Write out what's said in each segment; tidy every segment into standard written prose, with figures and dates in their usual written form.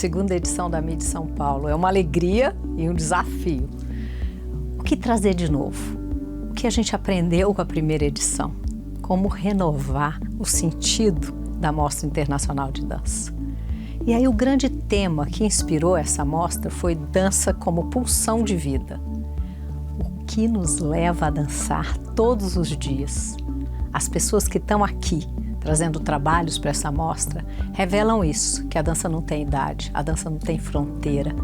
segunda edição da MIDI São Paulo. É uma alegria e um desafio. O que trazer de novo? O que a gente aprendeu com a primeira edição? Como renovar o sentido da Mostra Internacional de Dança? E aí o grande tema que inspirou essa mostra foi dança como pulsão de vida. O que nos leva a dançar todos os dias? As pessoas que estão aqui trazendo trabalhos para essa mostra revelam isso, que a dança não tem idade, a dança não tem fronteira,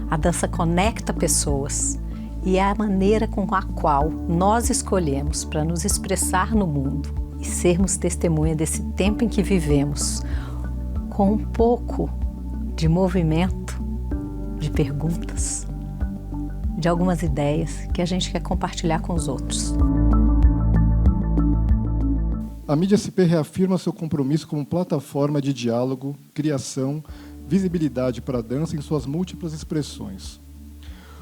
a dança conecta pessoas e é a maneira com a qual nós escolhemos para nos expressar no mundo e sermos testemunha desse tempo em que vivemos, com um pouco de movimento, de perguntas, de algumas ideias que a gente quer compartilhar com os outros. A Mídia SP reafirma seu compromisso como plataforma de diálogo, criação, visibilidade para a dança em suas múltiplas expressões.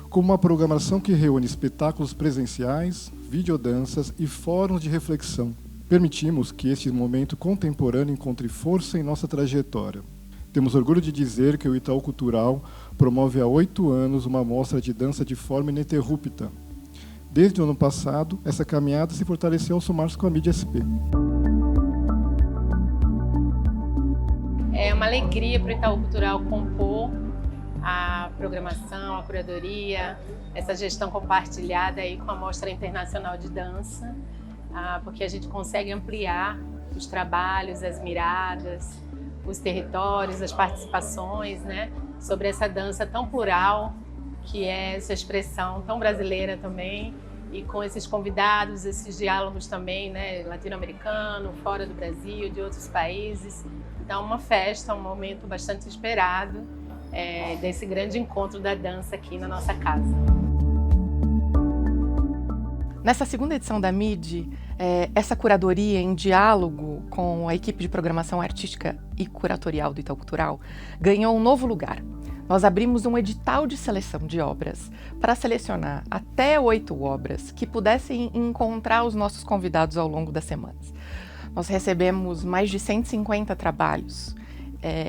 Como uma programação que reúne espetáculos presenciais, videodanças e fóruns de reflexão, permitimos que este momento contemporâneo encontre força em nossa trajetória. Temos orgulho de dizer que o Itaú Cultural promove há 8 anos uma mostra de dança de forma ininterrupta. Desde o ano passado, essa caminhada se fortaleceu ao somar-se com a Mídia SP. É uma alegria para o Itaú Cultural compor a programação, a curadoria, essa gestão compartilhada aí com a Mostra Internacional de Dança, porque a gente consegue ampliar os trabalhos, as miradas, os territórios, as participações, né, sobre essa dança tão plural, que é essa expressão tão brasileira também, e com esses convidados, esses diálogos também, né, latino-americano, fora do Brasil, de outros países. Então, uma festa, um momento bastante esperado desse grande encontro da dança aqui na nossa casa. Nessa segunda edição da MIDI, essa curadoria em diálogo com a equipe de programação artística e curatorial do Itaú Cultural ganhou um novo lugar. Nós abrimos um edital de seleção de obras para selecionar até 8 obras que pudessem encontrar os nossos convidados ao longo das semanas. Nós recebemos mais de 150 trabalhos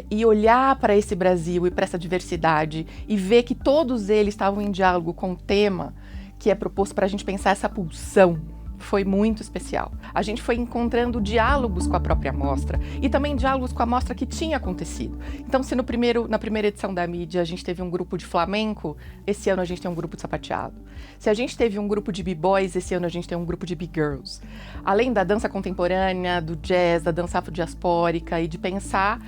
e olhar para esse Brasil e para essa diversidade e ver que todos eles estavam em diálogo com o tema que é proposto para a gente pensar essa pulsão foi muito especial. A gente foi encontrando diálogos com a própria mostra e também diálogos com a mostra que tinha acontecido. Então, se na primeira edição da mídia a gente teve um grupo de flamenco, esse ano a gente tem um grupo de sapateado. Se a gente teve um grupo de b-boys, esse ano a gente tem um grupo de b-girls. Além da dança contemporânea, do jazz, da dança afrodiaspórica e de pensar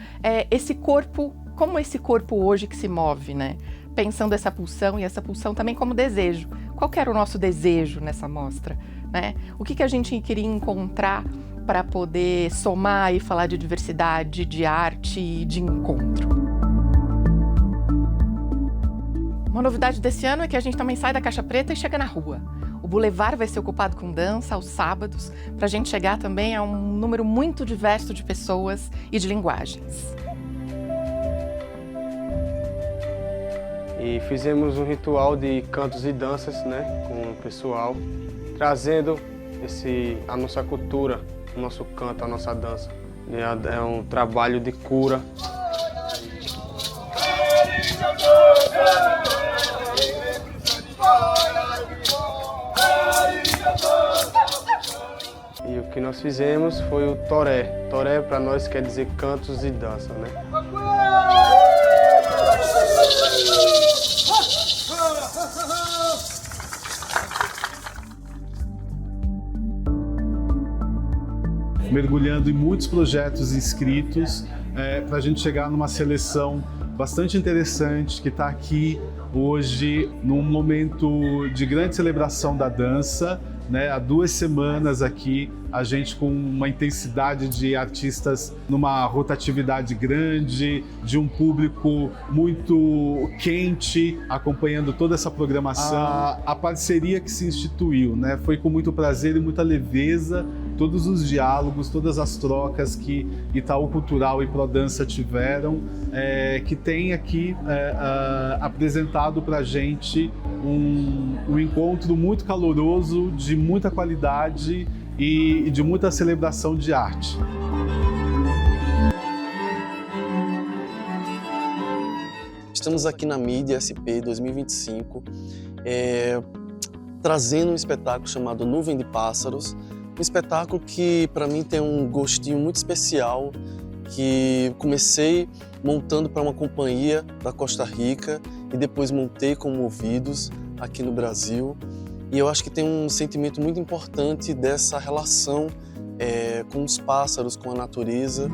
esse corpo, como esse corpo hoje que se move, né? Pensando essa pulsão e essa pulsão também como desejo. Qual que era o nosso desejo nessa mostra? Né? O que a gente queria encontrar para poder somar e falar de diversidade, de arte e de encontro? Uma novidade desse ano é que a gente também sai da caixa preta e chega na rua. O Boulevard vai ser ocupado com dança aos sábados, para a gente chegar também a um número muito diverso de pessoas e de linguagens. E fizemos um ritual de cantos e danças, né, com o pessoal, trazendo a nossa cultura, o nosso canto, a nossa dança. É um trabalho de cura. E o que nós fizemos foi o toré. Toré para nós quer dizer cantos e dança, né? Mergulhando em muitos projetos inscritos para a gente chegar numa seleção bastante interessante que está aqui hoje num momento de grande celebração da dança, né? Há 2 semanas aqui, a gente com uma intensidade de artistas numa rotatividade grande, de um público muito quente, acompanhando toda essa programação. A parceria que se instituiu, né? Foi com muito prazer e muita leveza, todos os diálogos, todas as trocas que Itaú Cultural e Prodança tiveram, que tem aqui apresentado para a gente um encontro muito caloroso, de muita qualidade e de muita celebração de arte. estamos aqui na Mídia SP 2025, trazendo um espetáculo chamado Nuvem de Pássaros, um espetáculo que para mim tem um gostinho muito especial, que comecei montando para uma companhia da Costa Rica e depois montei com Movidos aqui no Brasil. E eu acho que tem um sentimento muito importante dessa relação com os pássaros, com a natureza.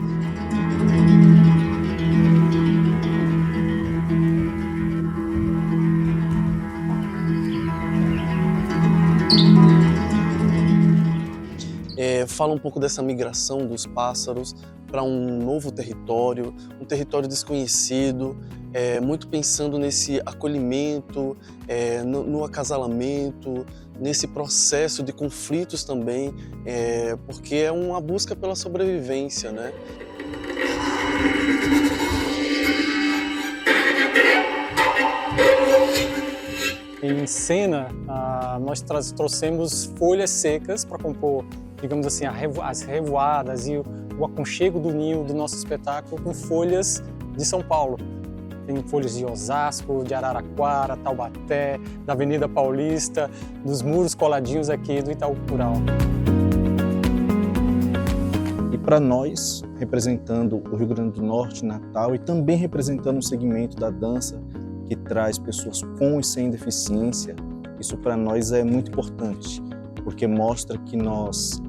Fala um pouco dessa migração dos pássaros para um novo território, um território desconhecido, muito pensando nesse acolhimento, no acasalamento, nesse processo de conflitos também, porque é uma busca pela sobrevivência, né? Em cena, nós trouxemos folhas secas para compor, digamos assim, as revoadas e o aconchego do ninho do nosso espetáculo com folhas de São Paulo. Tem folhas de Osasco, de Araraquara, Taubaté, da Avenida Paulista, dos muros coladinhos aqui do Itaú Cultural. E para nós, representando o Rio Grande do Norte, Natal, e também representando um segmento da dança que traz pessoas com e sem deficiência, isso para nós é muito importante, porque mostra que nós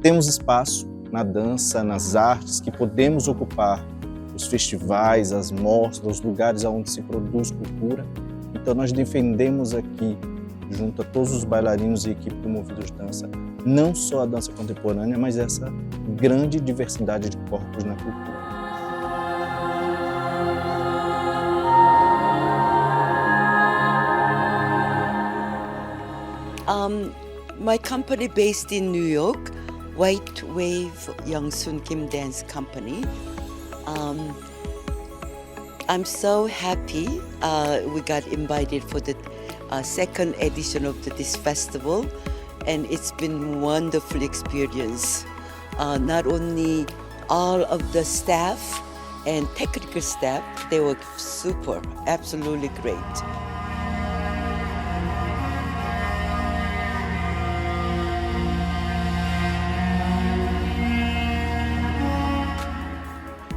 temos espaço na dança, nas artes, que podemos ocupar os festivais, as mostras, os lugares onde se produz cultura. Então nós defendemos aqui, junto a todos os bailarinos e equipe do Movidos Dança, não só a dança contemporânea, mas essa grande diversidade de corpos na cultura. My company based in New York, White Wave Youngsoon Kim Dance Company. I'm so happy we got invited for the second edition of this festival, and it's been a wonderful experience. Not only all of the staff and technical staff, they were super, absolutely great.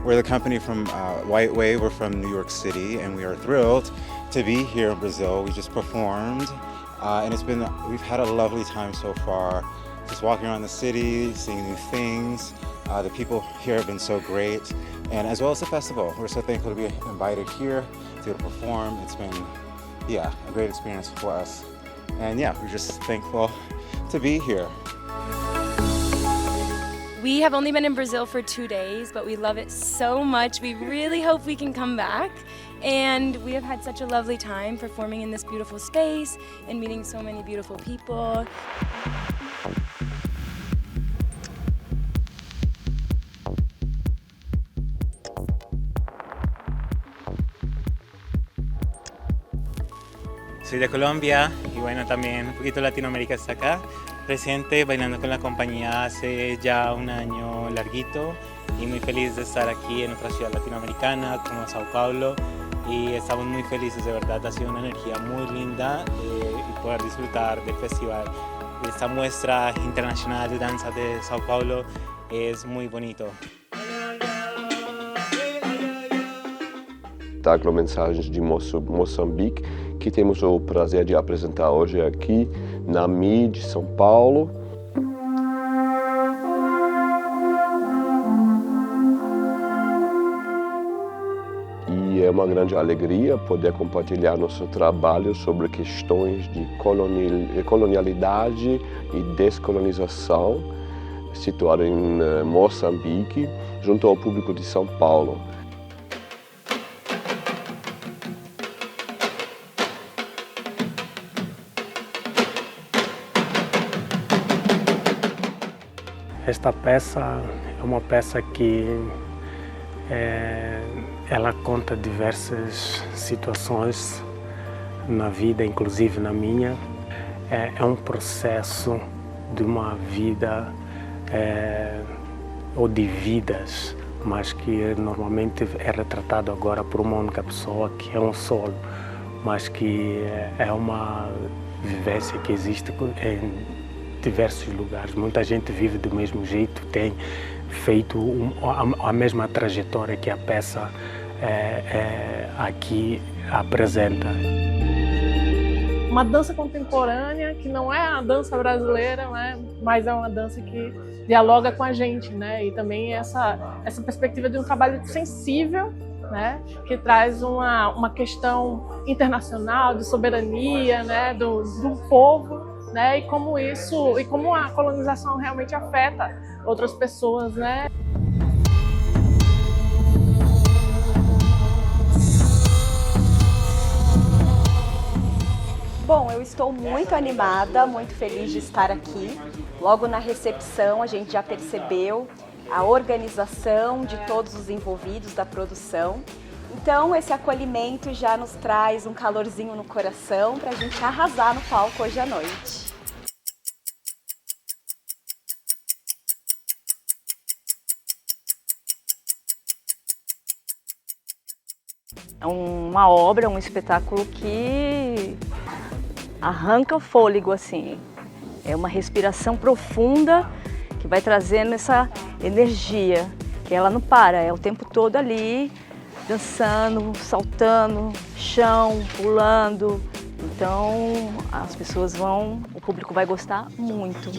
We're the company from White Wave. We're from New York City, and we are thrilled to be here in Brazil. We just performed, and we've had a lovely time so far. Just walking around the city, seeing new things. The people here have been so great, and as well as the festival. We're so thankful to be invited here to perform. It's been, a great experience for us, and we're just thankful to be here. We have only been in Brazil for 2 days, but we love it so much. We really hope we can come back. And we have had such a lovely time performing in this beautiful space and meeting so many beautiful people. Soy de Colombia y bueno, también un poquito Latinoamérica está acá. Presente, bailando con la compañía hace ya un año larguito y muy feliz de estar aquí en otra ciudad latinoamericana como Sao Paulo y estamos muy felices, de verdad ha sido una energía muy linda y poder disfrutar del festival. Esta muestra internacional de danza de Sao Paulo es muy bonito. Espetáculo Mensagens de Moçambique, que temos o prazer de apresentar hoje aqui na MID São Paulo. E é uma grande alegria poder compartilhar nosso trabalho sobre questões de colonialidade e descolonização, situado em Moçambique, junto ao público de São Paulo. Esta peça é uma peça que ela conta diversas situações na vida, inclusive na minha. É um processo de uma vida ou de vidas mas que normalmente é retratado agora por uma única pessoa, que é um solo, mas que é uma vivência que existe em diversos lugares. Muita gente vive do mesmo jeito, tem feito a mesma trajetória que a peça aqui apresenta. Uma dança contemporânea que não é a dança brasileira, né? Mas é uma dança que dialoga com a gente, né? E também essa perspectiva de um trabalho sensível, né? Que traz uma questão internacional de soberania, né? do povo, né? E como a colonização realmente afeta outras pessoas, né? Bom, eu estou muito animada, muito feliz de estar aqui. Logo na recepção a gente já percebeu a organização de todos os envolvidos da produção. Então esse acolhimento já nos traz um calorzinho no coração para a gente arrasar no palco hoje à noite. É uma obra, um espetáculo que arranca o fôlego, assim. É uma respiração profunda que vai trazendo essa energia, que ela não para, é o tempo todo ali, dançando, saltando, chão, pulando. Então as pessoas o público vai gostar muito.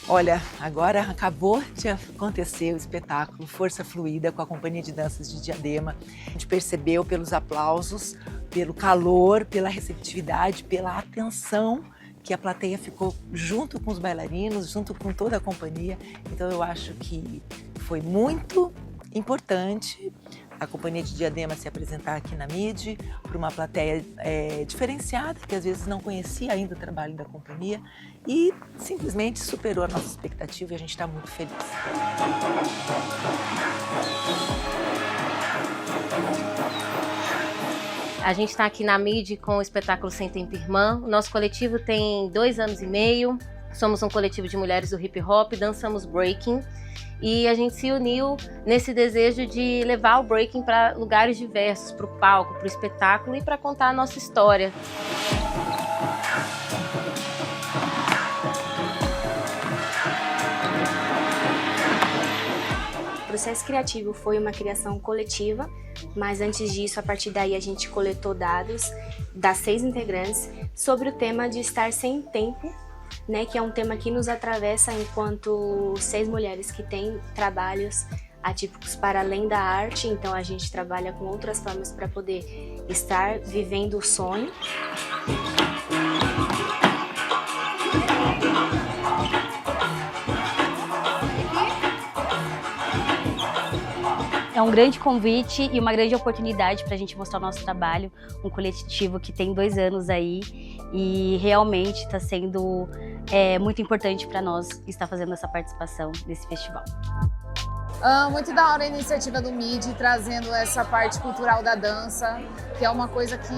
Olha, agora acabou de acontecer o espetáculo Força Fluida com a Companhia de Danças de Diadema. A gente percebeu pelos aplausos, pelo calor, pela receptividade, pela atenção que a plateia ficou junto com os bailarinos, junto com toda a companhia. Então eu acho que foi muito importante a Companhia de Diadema se apresentar aqui na MIDI para uma plateia diferenciada, que às vezes não conhecia ainda o trabalho da companhia e simplesmente superou a nossa expectativa e a gente está muito feliz. A gente está aqui na MIDI com o espetáculo Sem Tempo Irmã. O nosso coletivo tem 2 anos e meio. Somos um coletivo de mulheres do hip hop, dançamos breaking. E a gente se uniu nesse desejo de levar o breaking para lugares diversos, para o palco, para o espetáculo e para contar a nossa história. O processo criativo foi uma criação coletiva, mas antes disso, a partir daí a gente coletou dados das 6 integrantes sobre o tema de estar sem tempo, né, que é um tema que nos atravessa enquanto 6 mulheres que têm trabalhos atípicos para além da arte, então a gente trabalha com outras formas para poder estar vivendo o sonho. É um grande convite e uma grande oportunidade para a gente mostrar o nosso trabalho, um coletivo que tem 2 anos aí e realmente está sendo muito importante para nós estar fazendo essa participação nesse festival. Muito da hora a iniciativa do MIDI, trazendo essa parte cultural da dança, que é uma coisa que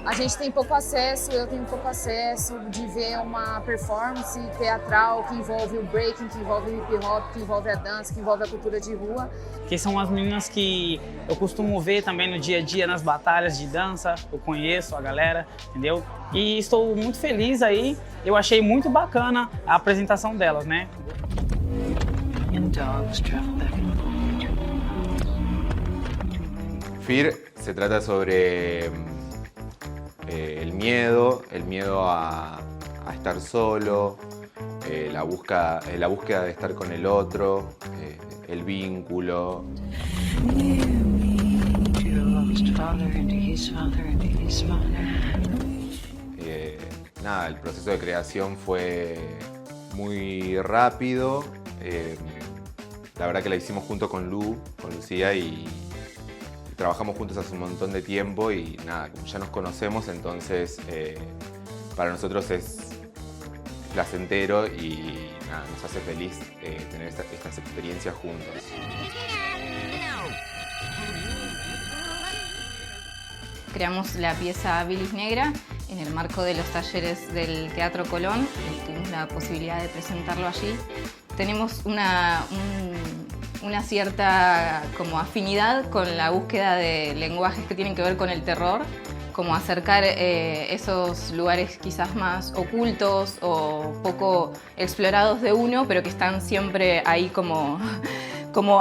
a gente tem pouco acesso, eu tenho pouco acesso de ver uma performance teatral que envolve o breaking, que envolve o hip hop, que envolve a dança, que envolve a cultura de rua. Que são as meninas que eu costumo ver também no dia a dia nas batalhas de dança, eu conheço a galera, entendeu? E estou muito feliz aí, eu achei muito bacana a apresentação delas, né? FIR se trata sobre el miedo a estar solo, la búsqueda de estar con el otro, el vínculo. Nada, el proceso de creación fue muy rápido. La verdad que la hicimos junto con Lucía y trabajamos juntos hace un montón de tiempo y nada, ya nos conocemos, entonces para nosotros es placentero y nada, nos hace feliz tener estas experiencias juntos. Creamos la pieza Bilis Negra en el marco de los talleres del Teatro Colón, tuvimos la posibilidad de presentarlo allí. Tenemos una cierta como afinidad con la búsqueda de lenguajes que tienen que ver con el terror, como acercar esos lugares quizás más ocultos o poco explorados de uno, pero que están siempre ahí como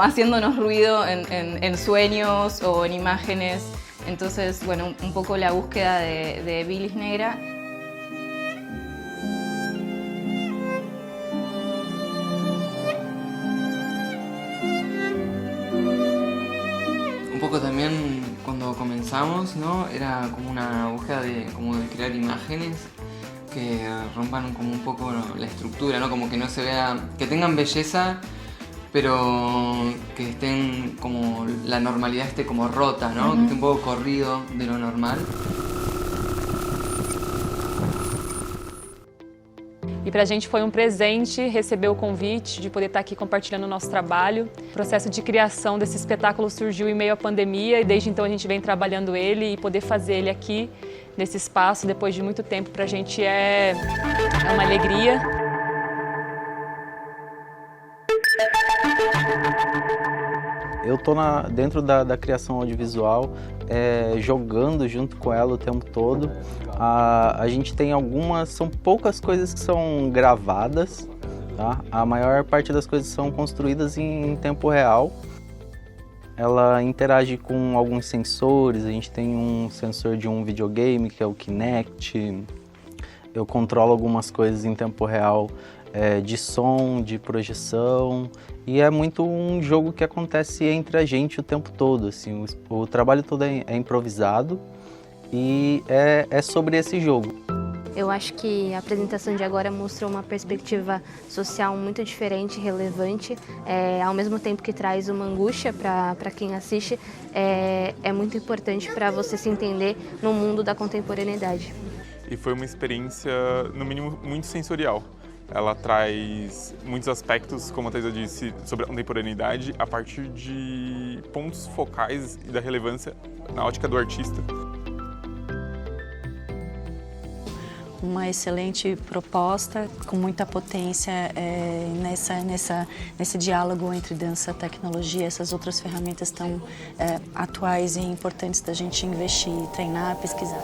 haciéndonos ruido en sueños o en imágenes. Entonces, bueno, un poco la búsqueda de Bilis Negra. Un poco también cuando comenzamos, ¿no? Era como una búsqueda de crear imágenes que rompan como un poco la estructura, ¿no? Como que no se vea, que tengan belleza, pero que estén como la normalidad esté como rota, ¿no? Que esté un poco corrido de lo normal. E para a gente foi um presente receber o convite de poder estar aqui compartilhando o nosso trabalho. O processo de criação desse espetáculo surgiu em meio à pandemia e desde então a gente vem trabalhando ele e poder fazer ele aqui, nesse espaço, depois de muito tempo, para a gente é uma alegria. Eu estou dentro da criação audiovisual, jogando junto com ela o tempo todo. A gente tem são poucas coisas que são gravadas, tá? A maior parte das coisas são construídas em tempo real. Ela interage com alguns sensores, a gente tem um sensor de um videogame que é o Kinect. Eu controlo algumas coisas em tempo real, de som, de projeção, e é muito um jogo que acontece entre a gente o tempo todo, assim, o trabalho todo é improvisado e é sobre esse jogo. Eu acho que a apresentação de agora mostrou uma perspectiva social muito diferente, relevante, ao mesmo tempo que traz uma angústia para quem assiste, é muito importante para você se entender no mundo da contemporaneidade. E foi uma experiência, no mínimo, muito sensorial. Ela traz muitos aspectos, como a Thaisa disse, sobre a contemporaneidade, a partir de pontos focais e da relevância na ótica do artista. Uma excelente proposta, com muita potência nesse diálogo entre dança e tecnologia. Essas outras ferramentas tão atuais e importantes da gente investir, treinar, pesquisar.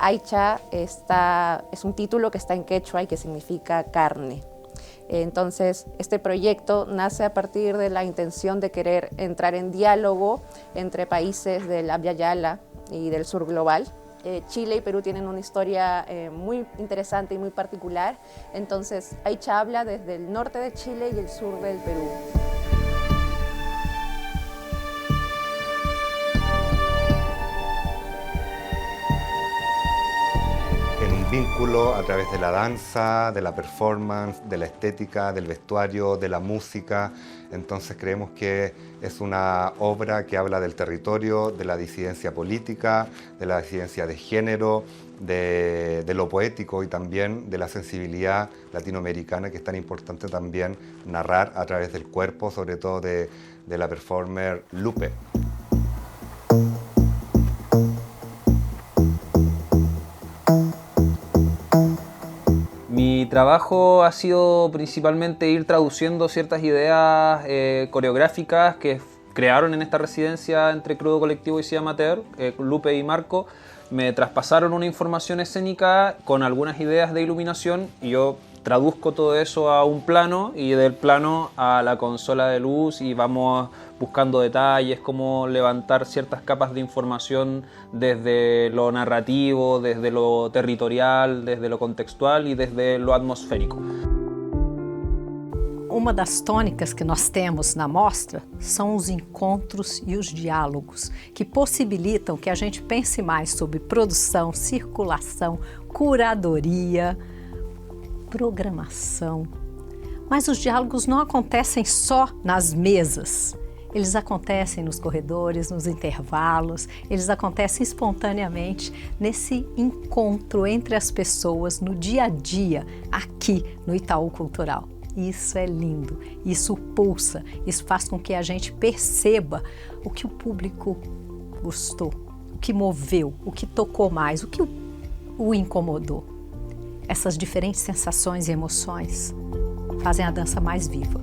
Aycha es un título que está en quechua y que significa carne. Entonces, este proyecto nace a partir de la intención de querer entrar en diálogo entre países del Abya Yala y del sur global. Chile y Perú tienen una historia muy interesante y muy particular. Entonces, Aycha habla desde el norte de Chile y el sur del Perú. Vínculo a través de la danza, de la performance, de la estética, del vestuario, de la música. Entonces creemos que es una obra que habla del territorio, de la disidencia política, de la disidencia de género, de lo poético y también de la sensibilidad latinoamericana, que es tan importante también narrar a través del cuerpo, sobre todo de la performer Lupe. Mi trabajo ha sido principalmente ir traduciendo ciertas ideas coreográficas que crearon en esta residencia entre Crudo Colectivo y Cía Amateur, Lupe y Marco. Me traspasaron una información escénica con algunas ideas de iluminación y yo traduzco todo eso a un plano y del plano a la consola de luz y vamos buscando detalles, cómo levantar ciertas capas de información desde lo narrativo, desde lo territorial, desde lo contextual e desde lo atmosférico. Uma das tônicas que nós temos na mostra são os encontros e os diálogos, que possibilitam que a gente pense mais sobre produção, circulação, curadoria, programação. Mas os diálogos não acontecem só nas mesas. Eles acontecem nos corredores, nos intervalos, eles acontecem espontaneamente nesse encontro entre as pessoas no dia a dia, aqui no Itaú Cultural. E isso é lindo, isso pulsa, isso faz com que a gente perceba o que o público gostou, o que moveu, o que tocou mais, o que o incomodou. Essas diferentes sensações e emoções fazem a dança mais viva.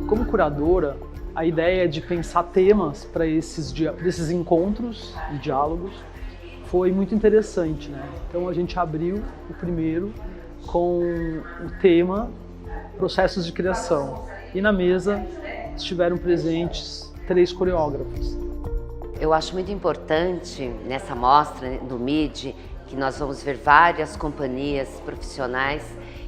Como curadora, a ideia de pensar temas para esses encontros e diálogos foi muito interessante, né? Então a gente abriu o primeiro com o tema processos de criação. E na mesa estiveram presentes 3 coreógrafos. Eu acho muito importante nessa mostra do MIDI, que nós vamos ver várias companhias profissionais,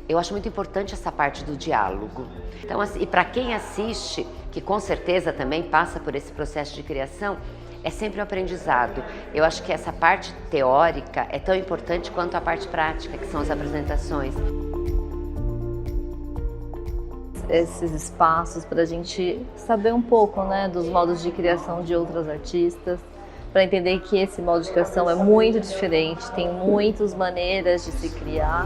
eu acho muito importante essa parte do diálogo. Então, assim, e para quem assiste, que com certeza também passa por esse processo de criação, é sempre um aprendizado. Eu acho que essa parte teórica é tão importante quanto a parte prática, que são as apresentações. Esses espaços para a gente saber um pouco, né, dos modos de criação de outras artistas, para entender que esse modo de criação é muito diferente, tem muitas maneiras de se criar.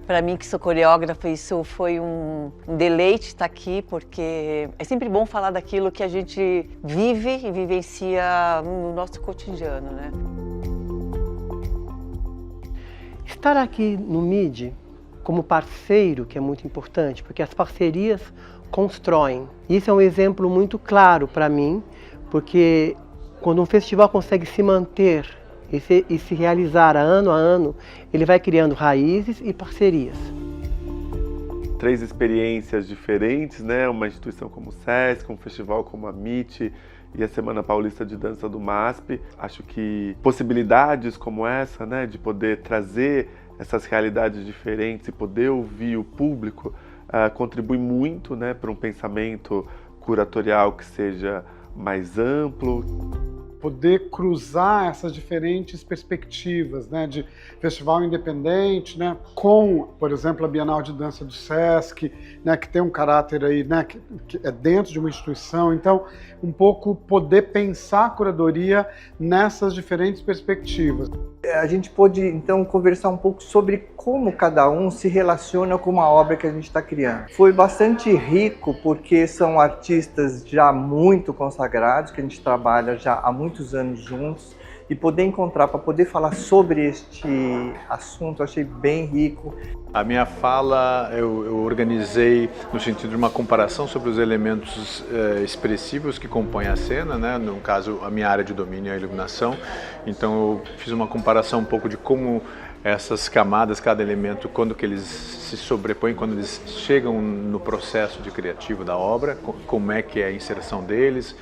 Para mim, que sou coreógrafa, isso foi um deleite estar aqui, porque é sempre bom falar daquilo que a gente vive e vivencia no nosso cotidiano, né? Estar aqui no MIDI como parceiro, que é muito importante, porque as parcerias constroem. Isso é um exemplo muito claro para mim, porque quando um festival consegue se manter e se realizar ano a ano, ele vai criando raízes e parcerias. 3 experiências diferentes, né? Uma instituição como o SESC, um festival como a MIT e a Semana Paulista de Dança do MASP. Acho que possibilidades como essa, né, de poder trazer essas realidades diferentes e poder ouvir o público, contribui muito, né, para um pensamento curatorial que seja mais amplo. Poder cruzar essas diferentes perspectivas, né, de festival independente, né, com, por exemplo, a Bienal de Dança do SESC, né, que tem um caráter aí, né, que é dentro de uma instituição. Então, um pouco poder pensar a curadoria nessas diferentes perspectivas. A gente pôde, então, conversar um pouco sobre como cada um se relaciona com uma obra que a gente está criando. Foi bastante rico, porque são artistas já muito consagrados, que a gente trabalha já há muitos anos juntos, e poder encontrar, para poder falar sobre este assunto, eu achei bem rico. A minha fala eu organizei no sentido de uma comparação sobre os elementos expressivos que compõem a cena, né? No caso, a minha área de domínio é a iluminação, então eu fiz uma comparação um pouco de como essas camadas, cada elemento, quando que eles se sobrepõem, quando eles chegam no processo de criativo da obra, como é que é a inserção deles,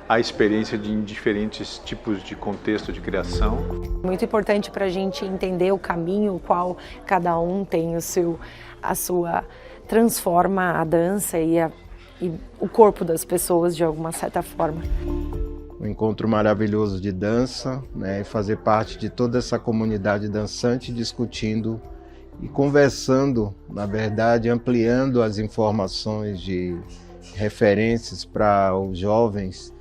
a experiência em diferentes tipos de contexto de criação. Muito importante para a gente entender o caminho, qual cada um tem a sua transforma a dança e o corpo das pessoas de alguma certa forma. Um encontro maravilhoso de dança, né, e fazer parte de toda essa comunidade dançante, discutindo e conversando, na verdade, ampliando as informações de referências para os jovens,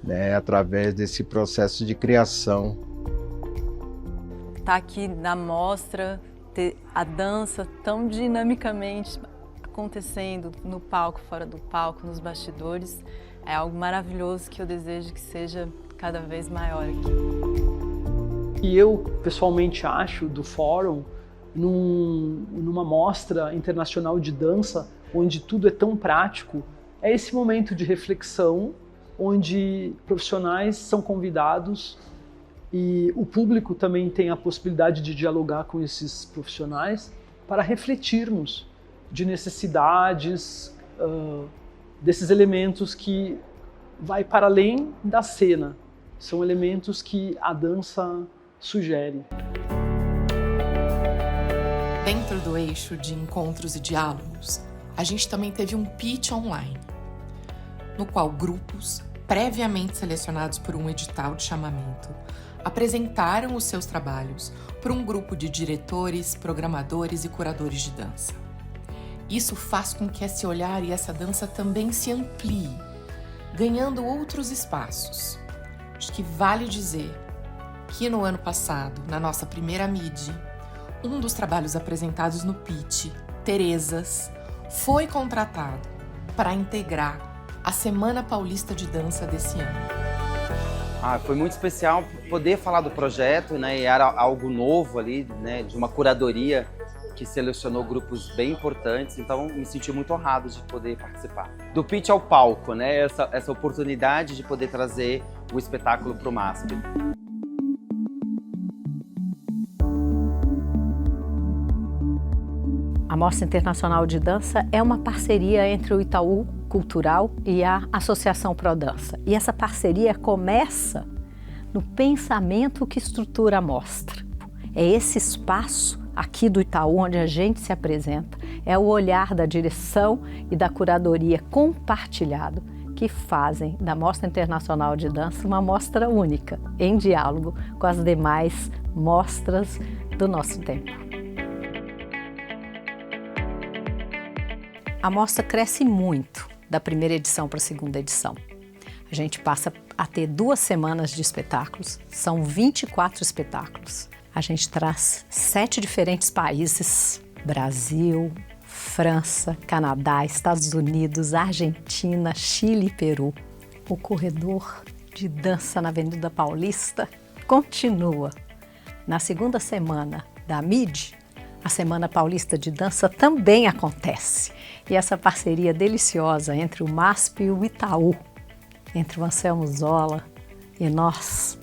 né, através desse processo de criação. Estar aqui na mostra, ter a dança tão dinamicamente acontecendo no palco, fora do palco, nos bastidores, é algo maravilhoso que eu desejo que seja cada vez maior aqui. E eu, pessoalmente, acho do Fórum, numa mostra internacional de dança, onde tudo é tão prático, é esse momento de reflexão, onde profissionais são convidados e o público também tem a possibilidade de dialogar com esses profissionais para refletirmos de necessidades, desses elementos que vai para além da cena. São elementos que a dança sugere. Dentro do eixo de encontros e diálogos, a gente também teve um pitch online, no qual grupos, previamente selecionados por um edital de chamamento, apresentaram os seus trabalhos para um grupo de diretores, programadores e curadores de dança. Isso faz com que esse olhar e essa dança também se amplie, ganhando outros espaços. Acho que vale dizer que no ano passado, na nossa primeira MIDI, um dos trabalhos apresentados no pitch, Terezas, foi contratado para integrar a Semana Paulista de Dança desse ano. Foi muito especial poder falar do projeto, né? E era algo novo ali, né? De uma curadoria que selecionou grupos bem importantes, então me senti muito honrado de poder participar. Do pitch ao palco, né? Essa oportunidade de poder trazer o espetáculo para o MASP. A Mostra Internacional de Dança é uma parceria entre o Itaú Cultural e a Associação Prodança. E essa parceria começa no pensamento que estrutura a mostra. É esse espaço aqui do Itaú onde a gente se apresenta, é o olhar da direção e da curadoria compartilhado que fazem da Mostra Internacional de Dança uma mostra única, em diálogo com as demais mostras do nosso tempo. A mostra cresce muito da primeira edição para a segunda edição. A gente passa a ter 2 semanas de espetáculos, são 24 espetáculos. A gente traz 7 diferentes países, Brasil, França, Canadá, Estados Unidos, Argentina, Chile e Peru. O corredor de dança na Avenida Paulista continua. Na segunda semana da MID, a Semana Paulista de Dança também acontece. E essa parceria deliciosa entre o MASP e o Itaú, entre o Anselmo Zola e nós,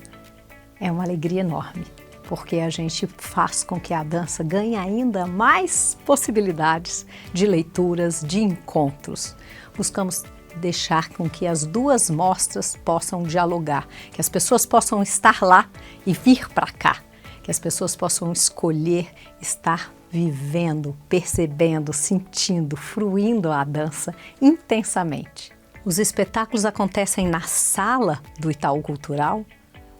é uma alegria enorme, porque a gente faz com que a dança ganhe ainda mais possibilidades de leituras, de encontros. Buscamos deixar com que as 2 mostras possam dialogar, que as pessoas possam estar lá e vir para cá, que as pessoas possam escolher estar vivendo, percebendo, sentindo, fruindo a dança intensamente. Os espetáculos acontecem na sala do Itaú Cultural,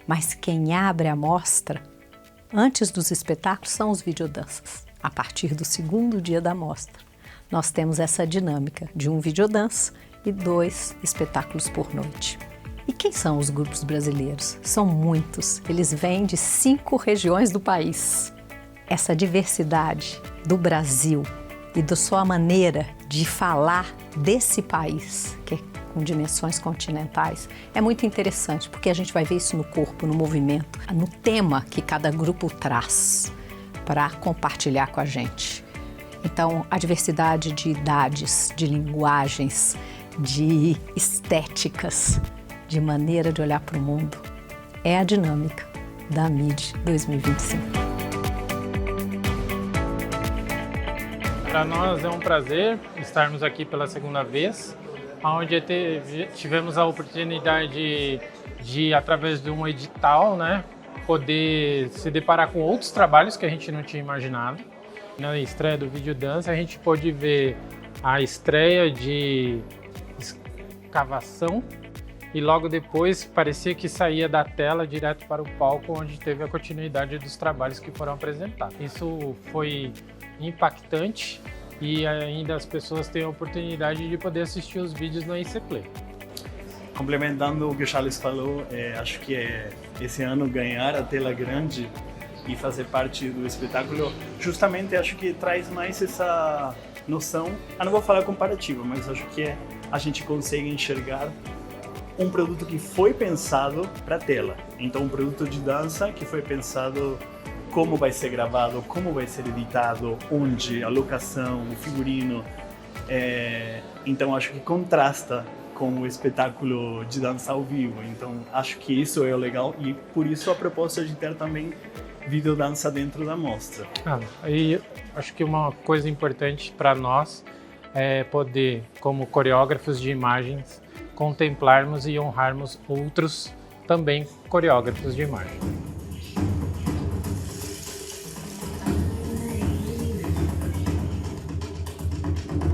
mas quem abre a mostra antes dos espetáculos são os videodanças. A partir do 2º dia da mostra, nós temos essa dinâmica de 1 videodança e 2 espetáculos por noite. E quem são os grupos brasileiros? São muitos. Eles vêm de 5 regiões do país. Essa diversidade do Brasil e da sua maneira de falar desse país, que é com dimensões continentais, é muito interessante, porque a gente vai ver isso no corpo, no movimento, no tema que cada grupo traz para compartilhar com a gente. Então, a diversidade de idades, de linguagens, de estéticas, de maneira de olhar para o mundo, é a dinâmica da MID 2025. Para nós é um prazer estarmos aqui pela segunda vez, onde tivemos a oportunidade de, através de um edital, né, poder se deparar com outros trabalhos que a gente não tinha imaginado. Na estreia do Videodança, a gente pôde ver a estreia de escavação e logo depois parecia que saía da tela direto para o palco, onde teve a continuidade dos trabalhos que foram apresentados. Isso foi impactante e ainda as pessoas têm a oportunidade de poder assistir os vídeos no IC Play. Complementando o que o Charles falou, acho que esse ano ganhar a tela grande e fazer parte do espetáculo, justamente acho que traz mais essa noção, não vou falar comparativa, mas acho que a gente consegue enxergar um produto que foi pensado para tela. Então um produto de dança que foi pensado como vai ser gravado, como vai ser editado, onde, a locação, o figurino. Então acho que contrasta com o espetáculo de dança ao vivo. Então acho que isso é o legal e por isso a proposta de ter também videodança dentro da mostra. E acho que uma coisa importante para nós é poder, como coreógrafos de imagens, contemplarmos e honrarmos outros também coreógrafos de imagem.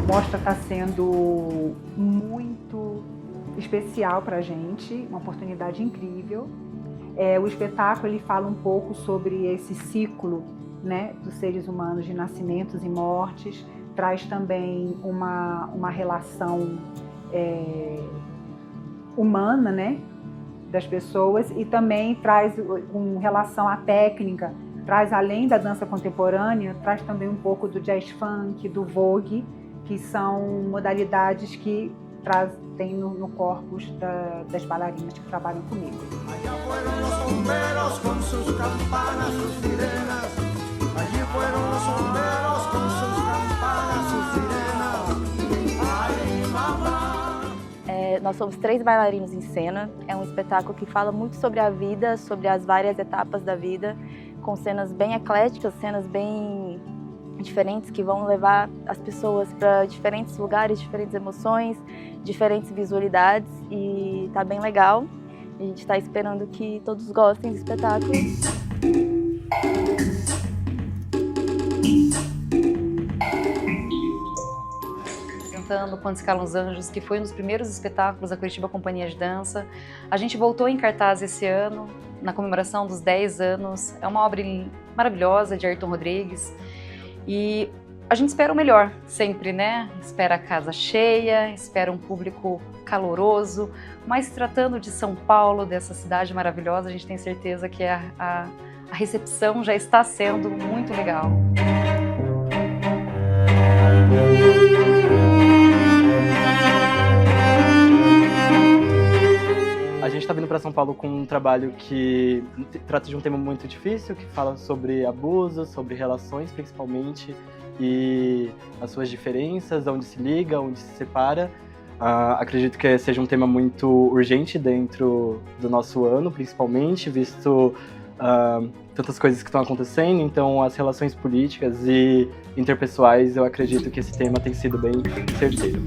A mostra está sendo muito especial para a gente, uma oportunidade incrível. O espetáculo ele fala um pouco sobre esse ciclo, né, dos seres humanos de nascimentos e mortes, traz também uma relação humana, né, das pessoas e também traz com relação à técnica, traz, além da dança contemporânea, traz também um pouco do jazz funk, do vogue, que são modalidades que tem no corpus das bailarinas que trabalham comigo. Nós somos 3 bailarinos em cena. É um espetáculo que fala muito sobre a vida, sobre as várias etapas da vida, com cenas bem ecléticas, cenas bem diferentes que vão levar as pessoas para diferentes lugares, diferentes emoções, diferentes visualidades, e tá bem legal. A gente está esperando que todos gostem do espetáculo. Quando se Calam os Anjos, que foi um dos primeiros espetáculos da Curitiba Companhia de Dança. A gente voltou em cartaz esse ano, na comemoração dos 10 anos. É uma obra maravilhosa de Ayrton Rodrigues. E a gente espera o melhor, sempre, né? Espera a casa cheia, espera um público caloroso. Mas tratando de São Paulo, dessa cidade maravilhosa, a gente tem certeza que a recepção já está sendo muito legal. A gente está vindo para São Paulo com um trabalho que trata de um tema muito difícil, que fala sobre abuso, sobre relações principalmente, e as suas diferenças, onde se liga, onde se separa. Acredito que seja um tema muito urgente dentro do nosso ano, principalmente, visto tantas coisas que estão acontecendo. Então, as relações políticas e interpessoais, eu acredito que esse tema tem sido bem certeiro.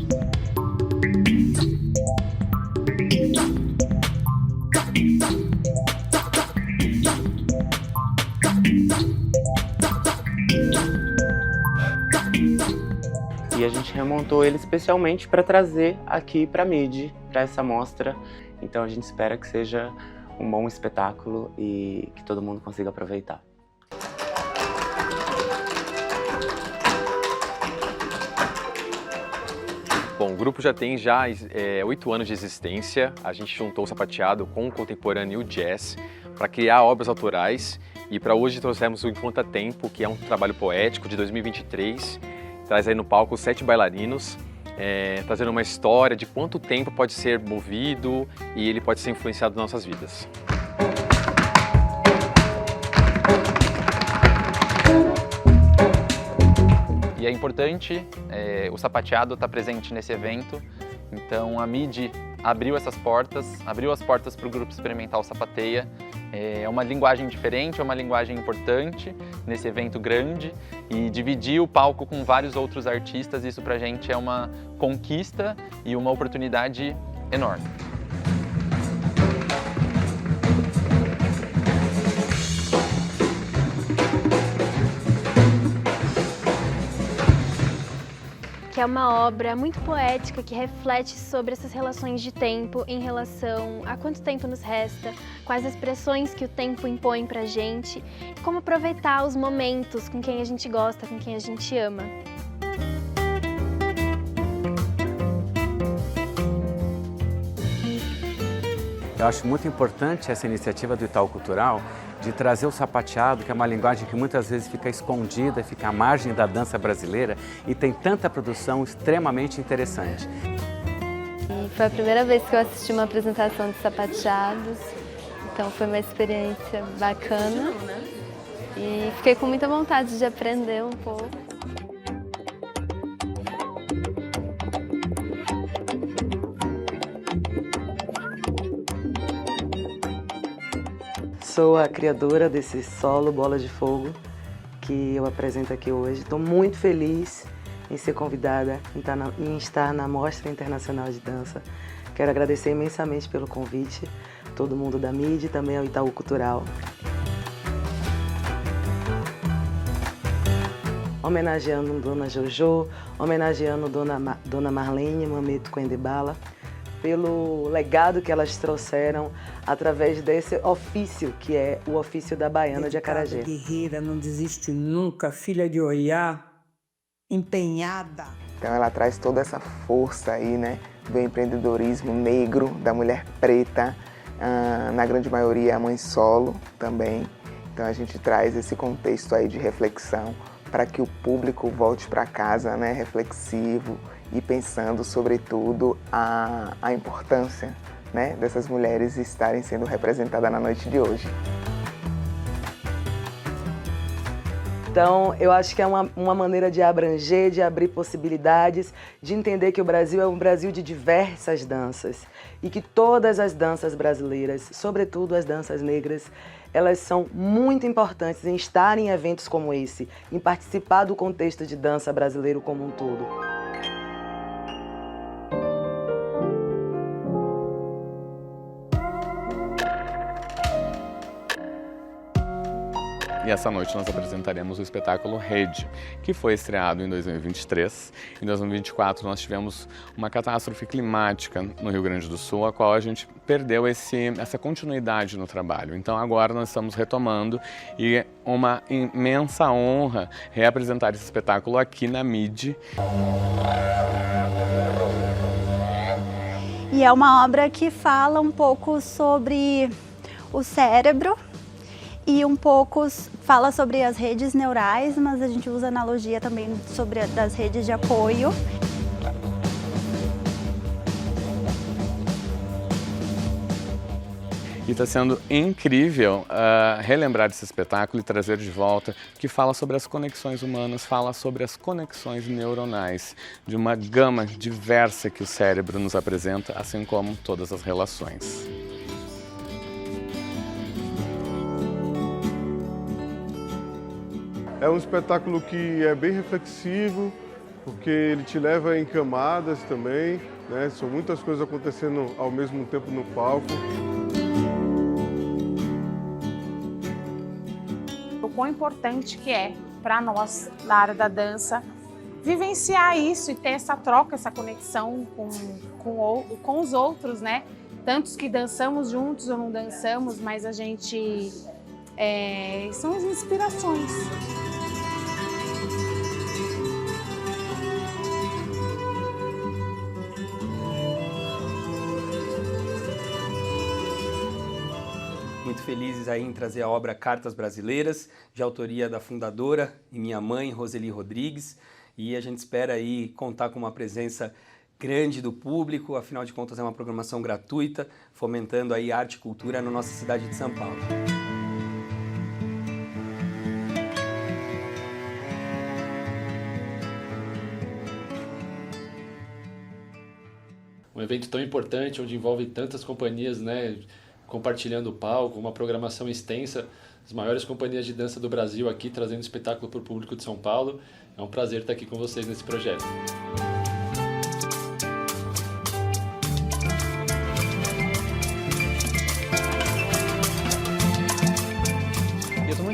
E a gente remontou ele especialmente para trazer aqui para a MIDI, para essa mostra. Então a gente espera que seja um bom espetáculo e que todo mundo consiga aproveitar. Bom, o grupo já tem 8 anos de existência. A gente juntou o sapateado com o contemporâneo e o jazz para criar obras autorais. E para hoje trouxemos o Encontra Tempo, que é um trabalho poético de 2023. Traz aí no palco 7 bailarinos, trazendo uma história de quanto tempo pode ser movido e ele pode ser influenciado nas nossas vidas. E é importante o sapateado estar presente nesse evento, então a MIDI abriu as portas para o Grupo Experimental Sapateia. É uma linguagem diferente, é uma linguagem importante nesse evento grande, e dividir o palco com vários outros artistas, isso pra gente é uma conquista e uma oportunidade enorme. Que é uma obra muito poética que reflete sobre essas relações de tempo em relação a quanto tempo nos resta, quais as pressões que o tempo impõe pra gente, e como aproveitar os momentos com quem a gente gosta, com quem a gente ama. Eu acho muito importante essa iniciativa do Itaú Cultural de trazer o sapateado, que é uma linguagem que muitas vezes fica escondida, fica à margem da dança brasileira, e tem tanta produção extremamente interessante. E foi a primeira vez que eu assisti uma apresentação de sapateados, então foi uma experiência bacana e fiquei com muita vontade de aprender um pouco. Sou a criadora desse solo Bola de Fogo que eu apresento aqui hoje. Estou muito feliz em ser convidada, em estar na Mostra Internacional de Dança. Quero agradecer imensamente pelo convite, todo mundo da MIDI e também ao Itaú Cultural. Homenageando Dona Jojo, homenageando Dona Marlene Mameto Quendebala, pelo legado que elas trouxeram através desse ofício, que é o ofício da baiana de acarajé. Guerreira, não desiste nunca, filha de Oiá, empenhada. Então ela traz toda essa força aí, né, do empreendedorismo negro, da mulher preta, na grande maioria a mãe solo também. Então a gente traz esse contexto aí de reflexão para que o público volte para casa, né, reflexivo e pensando, sobretudo, a importância, né, dessas mulheres estarem sendo representadas na noite de hoje. Então, eu acho que é uma maneira de abranger, de abrir possibilidades, de entender que o Brasil é um Brasil de diversas danças e que todas as danças brasileiras, sobretudo as danças negras, elas são muito importantes em estar em eventos como esse, em participar do contexto de dança brasileiro como um todo. E essa noite nós apresentaremos o espetáculo Rede, que foi estreado em 2023. Em 2024 nós tivemos uma catástrofe climática no Rio Grande do Sul, a qual a gente perdeu essa continuidade no trabalho. Então agora nós estamos retomando e é uma imensa honra reapresentar esse espetáculo aqui na MIDI. E é uma obra que fala um pouco sobre o cérebro, e um pouco fala sobre as redes neurais, mas a gente usa analogia também sobre das redes de apoio. E está sendo incrível relembrar esse espetáculo e trazer de volta, que fala sobre as conexões humanas, fala sobre as conexões neuronais, de uma gama diversa que o cérebro nos apresenta, assim como todas as relações. É um espetáculo que é bem reflexivo, porque ele te leva em camadas também, né? São muitas coisas acontecendo ao mesmo tempo no palco. O quão importante que é para nós, na área da dança, vivenciar isso e ter essa troca, essa conexão com os outros, né? Tantos que dançamos juntos ou não dançamos, mas a gente... são as inspirações. Muito felizes aí em trazer a obra Cartas Brasileiras, de autoria da fundadora e minha mãe, Roseli Rodrigues, e a gente espera aí contar com uma presença grande do público, afinal de contas é uma programação gratuita, fomentando aí arte e cultura na nossa cidade de São Paulo. Um evento tão importante, onde envolve tantas companhias, né, compartilhando o palco, uma programação extensa, as maiores companhias de dança do Brasil aqui, trazendo espetáculo para o público de São Paulo. É um prazer estar aqui com vocês nesse projeto.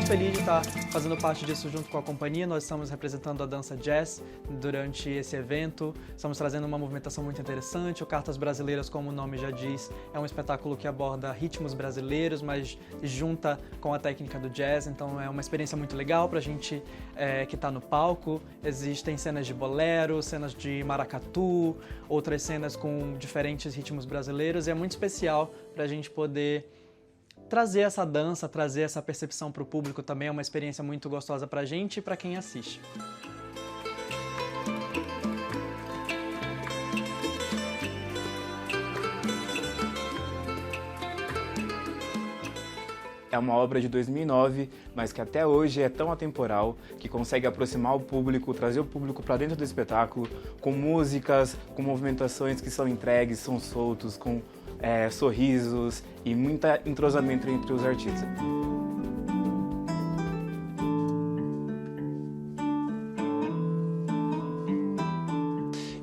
Feliz de estar fazendo parte disso junto com a companhia. Nós estamos representando a dança jazz durante esse evento, estamos trazendo uma movimentação muito interessante. O Cartas Brasileiras, como o nome já diz, é um espetáculo que aborda ritmos brasileiros, mas junta com a técnica do jazz, então é uma experiência muito legal para a gente que está no palco. Existem cenas de bolero, cenas de maracatu, outras cenas com diferentes ritmos brasileiros, e é muito especial para a gente poder trazer essa dança, trazer essa percepção para o público também. É uma experiência muito gostosa para a gente e para quem assiste. É uma obra de 2009, mas que até hoje é tão atemporal, que consegue aproximar o público, trazer o público para dentro do espetáculo, com músicas, com movimentações que são entregues, são soltos, com sorrisos e muito entrosamento entre os artistas.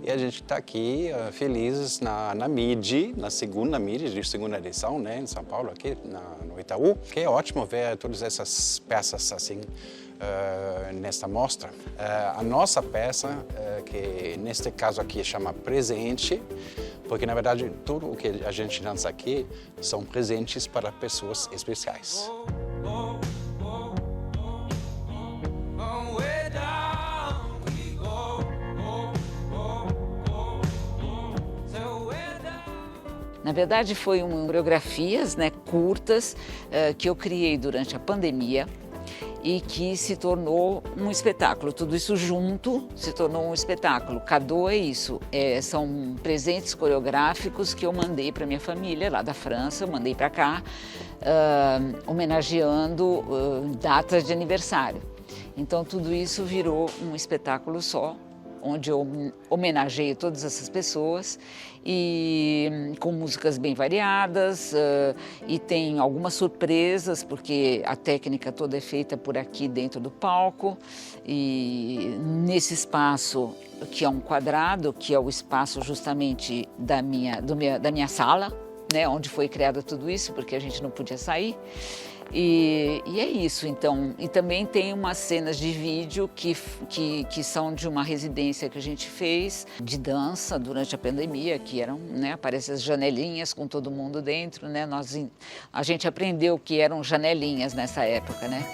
E a gente está aqui felizes na MIDI, na segunda MIDI, de segunda edição, né, em São Paulo, aqui no Itaú, que é ótimo ver todas essas peças assim nesta mostra. A nossa peça, que neste caso aqui chama Presente, porque na verdade tudo o que a gente dança aqui são presentes para pessoas especiais. Na verdade, foram coreografias, né, curtas que eu criei durante a pandemia e que se tornou um espetáculo. Tudo isso junto se tornou um espetáculo. Cadô é isso, são presentes coreográficos que eu mandei para minha família lá da França, eu mandei para cá, homenageando datas de aniversário. Então tudo isso virou um espetáculo só, onde eu homenageio todas essas pessoas e com músicas bem variadas e tem algumas surpresas, porque a técnica toda é feita por aqui dentro do palco e nesse espaço que é um quadrado, que é o espaço justamente da minha sala, né, onde foi criado tudo isso, porque a gente não podia sair. E é isso, então. E também tem umas cenas de vídeo que são de uma residência que a gente fez de dança durante a pandemia, que eram, né, aparecem as janelinhas com todo mundo dentro, né? A gente aprendeu que eram janelinhas nessa época, né?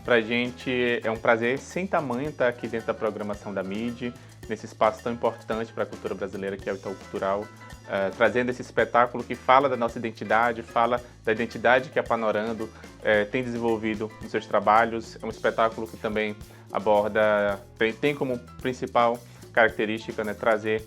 Pra gente é um prazer sem tamanho estar aqui dentro da programação da MIDI, nesse espaço tão importante para a cultura brasileira que é o Itaú Cultural, trazendo esse espetáculo que fala da nossa identidade, fala da identidade que a Panorando tem desenvolvido nos seus trabalhos. É um espetáculo que também aborda, tem como principal característica, né, trazer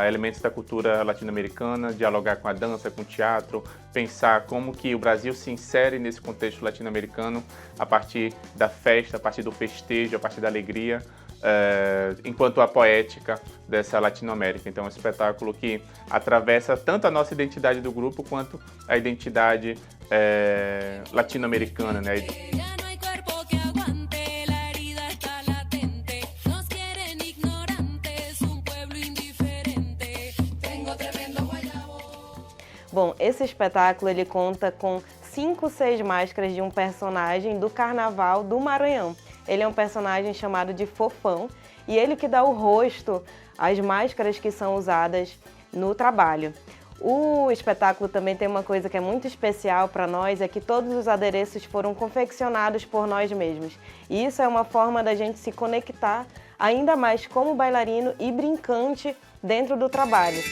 elementos da cultura latino-americana, dialogar com a dança, com o teatro, pensar como que o Brasil se insere nesse contexto latino-americano a partir da festa, a partir do festejo, a partir da alegria, enquanto a poética dessa Latinoamérica. Então é um espetáculo que atravessa tanto a nossa identidade do grupo quanto a identidade latino-americana, né? Bom, esse espetáculo ele conta com 5, 6 máscaras de um personagem do Carnaval do Maranhão. Ele é um personagem chamado de Fofão e ele que dá o rosto às máscaras que são usadas no trabalho. O espetáculo também tem uma coisa que é muito especial para nós, é que todos os adereços foram confeccionados por nós mesmos. E isso é uma forma da gente se conectar ainda mais como bailarino e brincante dentro do trabalho.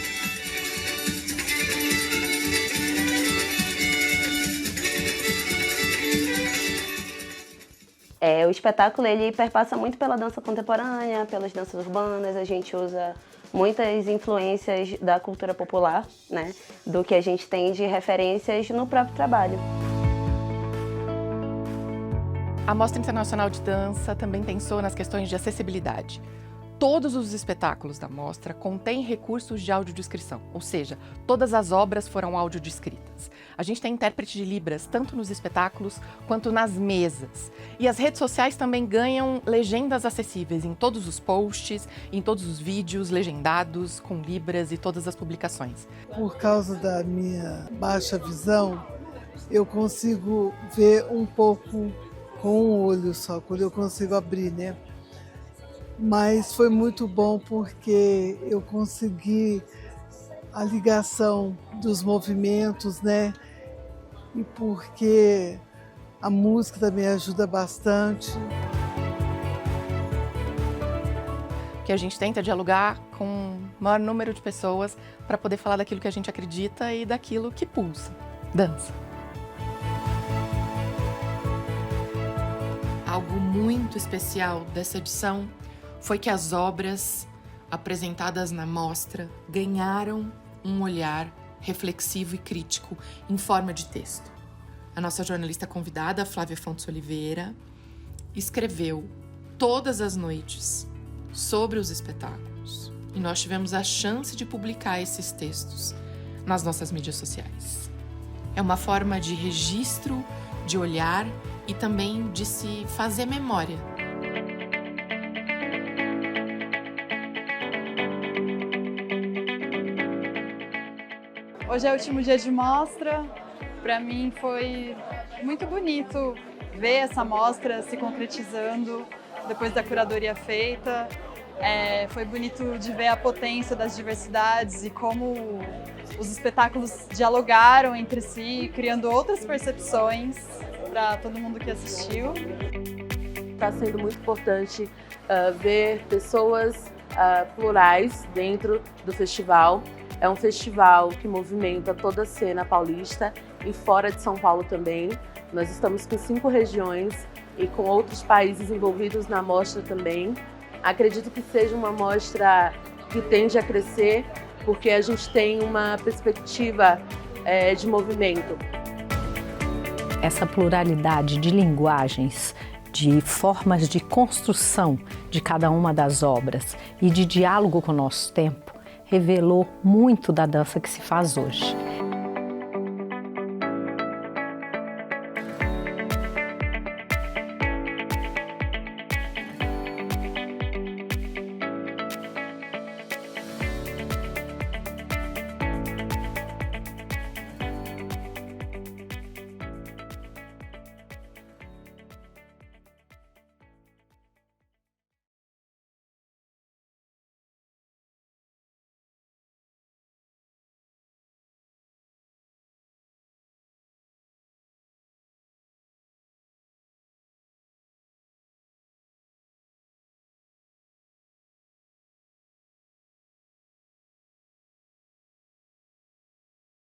O espetáculo ele perpassa muito pela dança contemporânea, pelas danças urbanas, a gente usa muitas influências da cultura popular, né, do que a gente tem de referências no próprio trabalho. A Mostra Internacional de Dança também pensou nas questões de acessibilidade. Todos os espetáculos da mostra contêm recursos de audiodescrição, ou seja, todas as obras foram audiodescritas. A gente tem intérprete de Libras tanto nos espetáculos quanto nas mesas. E as redes sociais também ganham legendas acessíveis em todos os posts, em todos os vídeos legendados com Libras e todas as publicações. Por causa da minha baixa visão, eu consigo ver um pouco com um olho só, quando eu consigo abrir, né? Mas foi muito bom porque eu consegui a ligação dos movimentos, né? E porque a música também ajuda bastante. Que a gente tenta dialogar com o maior número de pessoas para poder falar daquilo que a gente acredita e daquilo que pulsa. Dança. Algo muito especial dessa edição foi que as obras apresentadas na mostra ganharam um olhar reflexivo e crítico em forma de texto. A nossa jornalista convidada, Flávia Fontes Oliveira, escreveu todas as noites sobre os espetáculos e nós tivemos a chance de publicar esses textos nas nossas mídias sociais. É uma forma de registro, de olhar e também de se fazer memória. Hoje é o último dia de mostra. Para mim foi muito bonito ver essa mostra se concretizando depois da curadoria feita. Foi bonito de ver a potência das diversidades e como os espetáculos dialogaram entre si, criando outras percepções para todo mundo que assistiu. está sendo muito importante ver pessoas plurais dentro do festival. É um festival que movimenta toda a cena paulista e fora de São Paulo também. Nós estamos com 5 regiões e com outros países envolvidos na mostra também. Acredito que seja uma mostra que tende a crescer, porque a gente tem uma perspectiva de movimento. Essa pluralidade de linguagens, de formas de construção de cada uma das obras e de diálogo com o nosso tempo, revelou muito da dança que se faz hoje.